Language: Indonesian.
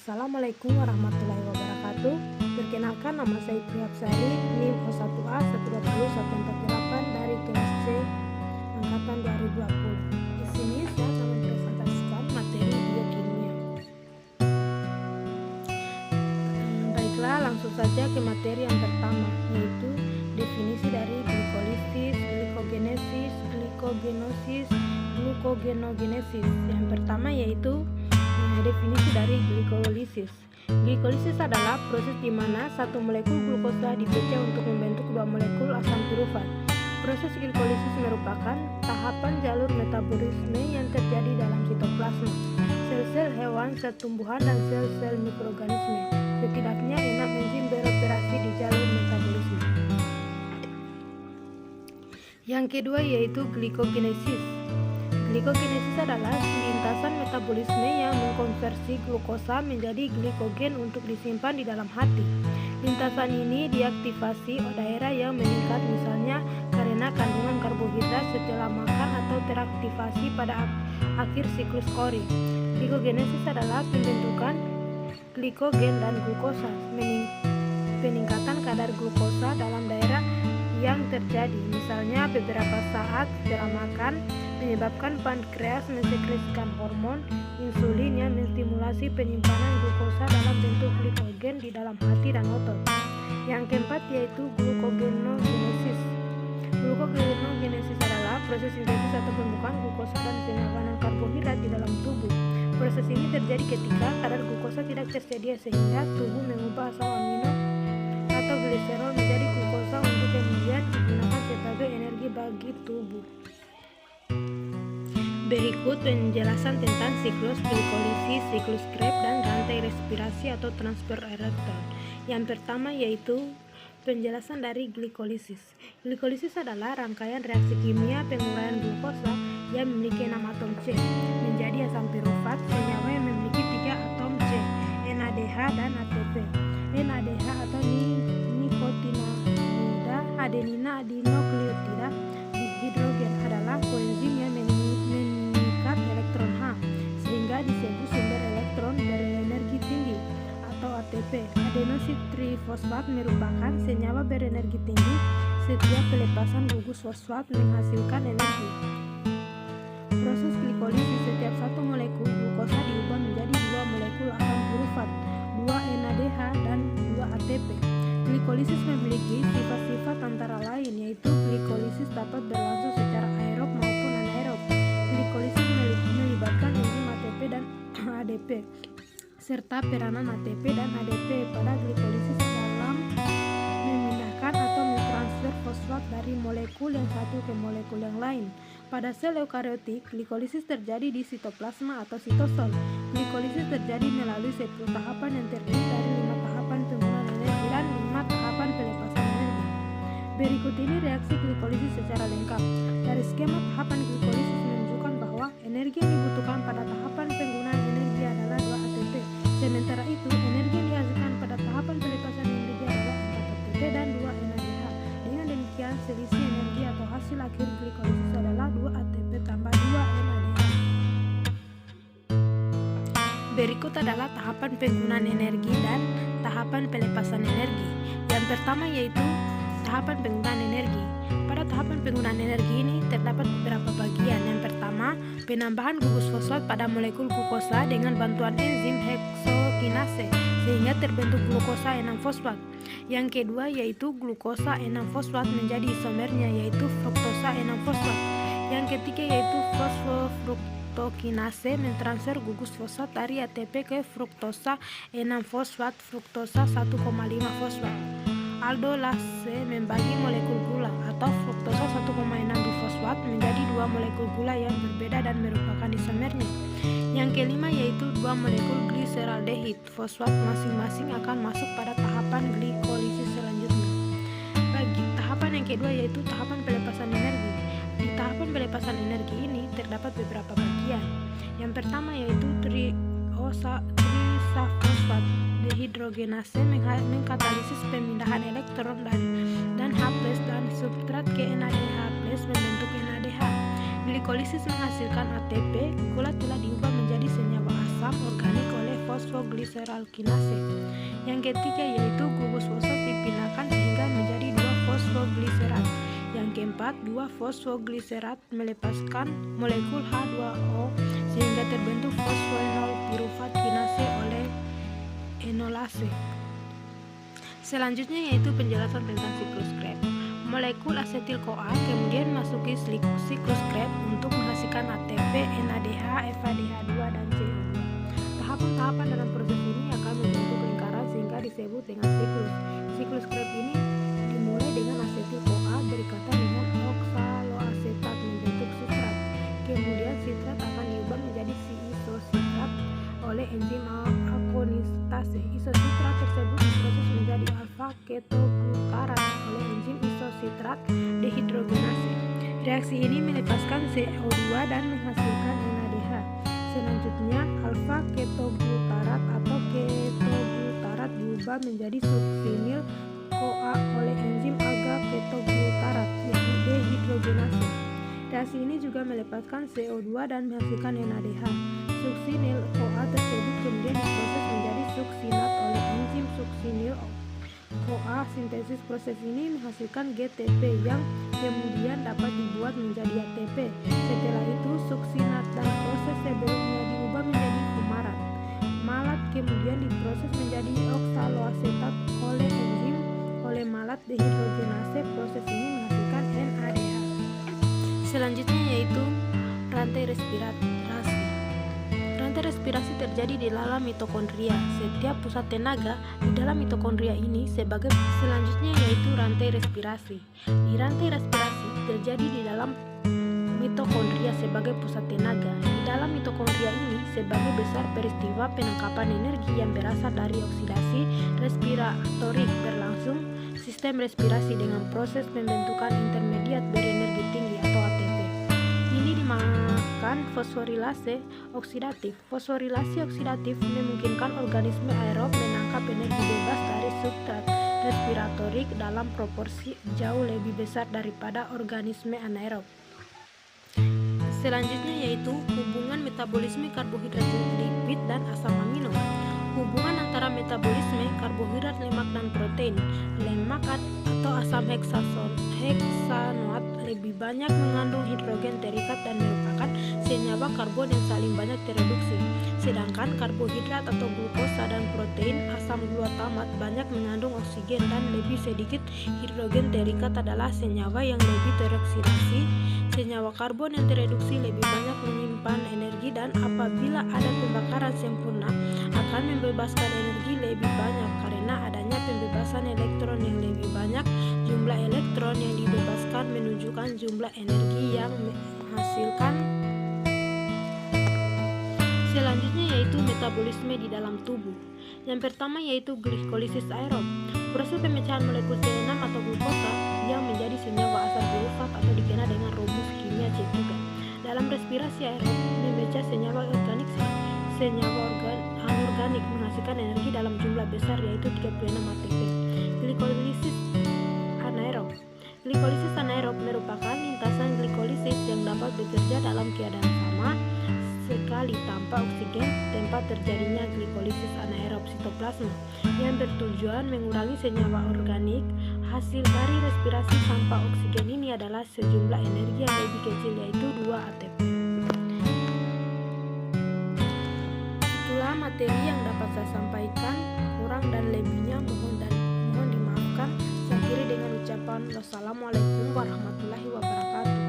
Assalamualaikum warahmatullahi wabarakatuh. Perkenalkan, nama saya Priyapsari, NIM 01A 120-148 dari kelas C angkatan 2020. Di sini saya akan mempresentasikan materi biokimia. Baiklah, langsung saja ke materi yang pertama, yaitu definisi dari glikolisis, glikogenesis, glikogenosis, glukogenogenesis. Yang pertama yaitu definisi dari glikolisis. Glikolisis adalah proses di mana satu molekul glukosa dipecah untuk membentuk dua molekul asam pirufat. Proses glikolisis merupakan tahapan jalur metabolisme yang terjadi dalam sitoplasma, sel-sel hewan, sel tumbuhan, dan sel-sel mikroorganisme. Setidaknya 6 enzim beroperasi di jalur metabolisme. Yang kedua yaitu glikogenesis. Glikogenesis adalah lintasan metabolisme yang mengkonversi glukosa menjadi glikogen untuk disimpan di dalam hati. Lintasan ini diaktifasi daerah yang meningkat, misalnya karena kandungan karbohidrat setelah makan atau teraktivasi pada akhir siklus Cori. Glikogenesis adalah pembentukan glikogen dan glukosa, peningkatan kadar glukosa dalam daerah yang terjadi, misalnya beberapa saat setelah makan, menyebabkan pankreas mensekresikan hormon insulin yang menstimulasi penyimpanan glukosa dalam bentuk glikogen di dalam hati dan otot. Yang keempat yaitu glukogenogenesis. Glukogenogenesis adalah proses sintesis atau pembukaan glukosa dan penyimpanan karbohidrat di dalam tubuh. Proses ini terjadi ketika kadar glukosa tidak tersedia sehingga tubuh mengubah asam amino atau gliserol menjadi glukosa untuk kemudian digunakan sebagai energi bagi tubuh. Berikut penjelasan tentang siklus glikolisis, siklus Krebs, dan rantai respirasi atau transfer elektron. Yang pertama yaitu penjelasan dari glikolisis. Glikolisis adalah rangkaian reaksi kimia penguraian glukosa yang memiliki 6 atom C menjadi asam pirufat senyawa yang memiliki 3 atom C, NADH dan ATP. NADH atau nikotinamida adenina adinokleotida dihidrogen adalah koenzim yang mengikat elektron H sehingga disebut sumber elektron berenergi tinggi atau ATP. Adenosin trifosfat merupakan senyawa berenergi tinggi. Setiap pelepasan gugus fosfat menghasilkan energi. Proses glikolisis, setiap satu molekul glukosa diubah menjadi 2 molekul asam pirufat, 2 NADH dan 2 ATP. Glikolisis memiliki sifat-sifat antara lain, yaitu glikolisis dapat berlangsung secara aerob maupun anaerob. Glikolisis melibatkan enzim ATP dan ADP serta peranan ATP dan ADP pada glikolisis dalam memindahkan atau mentransfer fosfat dari molekul yang satu ke molekul yang lain. Pada sel eukariotik, glikolisis terjadi di sitoplasma atau sitosol. Glikolisis terjadi melalui 10 tahapan yang terdiri dari 5 tahapan penggunaan energi dan 5 tahapan pelepasan energi. Berikut ini reaksi glikolisis secara lengkap. Dari skema tahapan glikolisis menunjukkan bahwa energi yang dibutuhkan pada tahapan penggunaan energi adalah 2 ATP. Sementara itu, energi yang dihasilkan pada tahapan pelepasan energi adalah 4 ATP dan 2 NADH. Dengan demikian, selisih energi atau hasil akhir glikolisis adalah 2 ATP tambah 2 NADH. Berikut adalah tahapan penggunaan energi dan tahapan pelepasan energi. Yang pertama yaitu tahapan penggunaan energi. Pada tahapan penggunaan energi ini terdapat beberapa bagian. Yang pertama, penambahan gugus fosfat pada molekul glukosa dengan bantuan enzim heksokinase sehingga terbentuk glukosa 6-fosfat. Yang kedua yaitu glukosa 6-fosfat menjadi isomernya yaitu fruktosa 6-fosfat. Yang ketiga yaitu fosfofruktokinase mentransfer gugus fosfat dari ATP ke fruktosa 6-fosfat, fruktosa 1,5 fosfat. Aldolase membagi molekul gula atau fruktosa 1,6 difosfat menjadi 2 molekul gula yang berbeda dan merupakan isomernya. Yang kelima yaitu 2 molekul gliseraldehid fosfat masing-masing akan masuk pada tahapan glikolisis selanjutnya. Bagi tahapan yang kedua yaitu tahapan pelepasan energi. Di tahapan pelepasan energi ini terdapat beberapa bagian. Yang pertama yaitu trisafosfat dehidrogenase mengkatalisis pemindahan elektron dan H+ dan substrat ke NADH+ membentuk NADH. Glikolisis menghasilkan ATP, gula telah diubah menjadi senyawa asam organik oleh fosfogliseralkinase. Yang ketiga yaitu gugus fosfat dipindahkan sehingga menjadi 2-fosfogliserat. Yang keempat, 2-fosfogliserat melepaskan molekul H2O sehingga terbentuk fosfoenol piruvat kinase oleh enolase. Selanjutnya yaitu penjelasan tentang siklus Krebs. Molekul asetil-CoA kemudian masuki siklus Krebs untuk menghasilkan ATP, NADH, FADH2, dan CO2. Tahapan-tahapan dalam proses ini akan membentuk lingkaran sehingga disebut dengan siklus. Siklus Krebs ini dimulai dengan asetil-CoA berikatan dengan oksaloasetat membentuk sitrat. Kemudian sitrat akan diubah menjadi isositrat oleh enzim akonistase. Isositrat tersebut diproses menjadi alfa-ketoglutarat oleh enzim isositrat dehidrogenase. Reaksi ini melepaskan CO2 dan menghasilkan NADH. Selanjutnya, alfa-ketoglutarat atau ketoglutarat diubah menjadi suksinil CoA oleh enzim alga-ketoglutarat yaitu dehidrogenase. Reaksi ini juga melepaskan CO2 dan menghasilkan NADH. Suksinil CoA tersebut kemudian diproses menjadi suksinat oleh enzim suksinil CoA. Sintesis proses ini menghasilkan GTP yang kemudian dapat dibuat menjadi ATP. Setelah itu suksinat dan proses sebelumnya diubah menjadi fumarat. Malat kemudian diproses menjadi oksaloasetat oleh malat dehidrogenase. Proses ini menghasilkan NADH. Selanjutnya yaitu rantai respirasi. Rantai respirasi terjadi di dalam mitokondria. Setiap pusat tenaga di dalam mitokondria ini selanjutnya yaitu rantai respirasi. Di rantai respirasi terjadi di dalam mitokondria sebagai pusat tenaga. Di dalam mitokondria ini sebagai besar peristiwa penangkapan energi yang berasal dari oksidasi respiratorik berlangsung. Sistem respirasi dengan proses pembentukan intermediat berenergi tinggi atau ATP. Ini dinamakan fosforilase oksidatif. Fosforilase oksidatif memungkinkan organisme aerob menangkap energi bebas dari substrat respiratorik dalam proporsi jauh lebih besar daripada organisme anaerob. Selanjutnya yaitu hubungan metabolisme karbohidrat lipid dan asam amino. Hubungan antara metabolisme karbohidrat, lemak, dan protein. Lemak atau asam heksanoat lebih banyak mengandung hidrogen terikat dan merupakan senyawa karbon yang saling banyak tereduksi. Sedangkan karbohidrat atau glukosa dan protein asam glutamat banyak mengandung oksigen dan lebih sedikit hidrogen terikat adalah senyawa yang lebih teroksidasi. Senyawa karbon yang tereduksi lebih banyak menyimpan energi dan apabila ada pembakaran sempurna akan membebaskan energi lebih banyak karena adanya pembebasan elektron yang lebih banyak. Jumlah elektron yang dibebaskan menunjukkan jumlah energi yang menghasilkan. Selanjutnya yaitu metabolisme di dalam tubuh. Yang pertama yaitu glikolisis aerob. Proses pemecahan molekul C6 atau glukosa yang menjadi senyawa asam pirufat atau dikenal dengan rumus kimia C3. Dalam respirasi aerob memecah senyawa organik anorganik menghasilkan energi dalam jumlah besar yaitu 36 ATP. Glikolisis anaerob. Glikolisis anaerob merupakan lintasan glikolisis yang dapat bekerja dalam keadaan sama sekali tanpa oksigen. Tempat terjadinya glikolisis anaerob sitoplasma yang bertujuan mengurangi senyawa organik. Hasil dari respirasi tanpa oksigen ini adalah sejumlah energi yang lebih kecil yaitu 2 ATP. Itulah materi yang dapat saya sampaikan. Kurang dan lebihnya mohon dimaafkan. Saya akhiri dengan ucapan wassalamualaikum warahmatullahi wabarakatuh.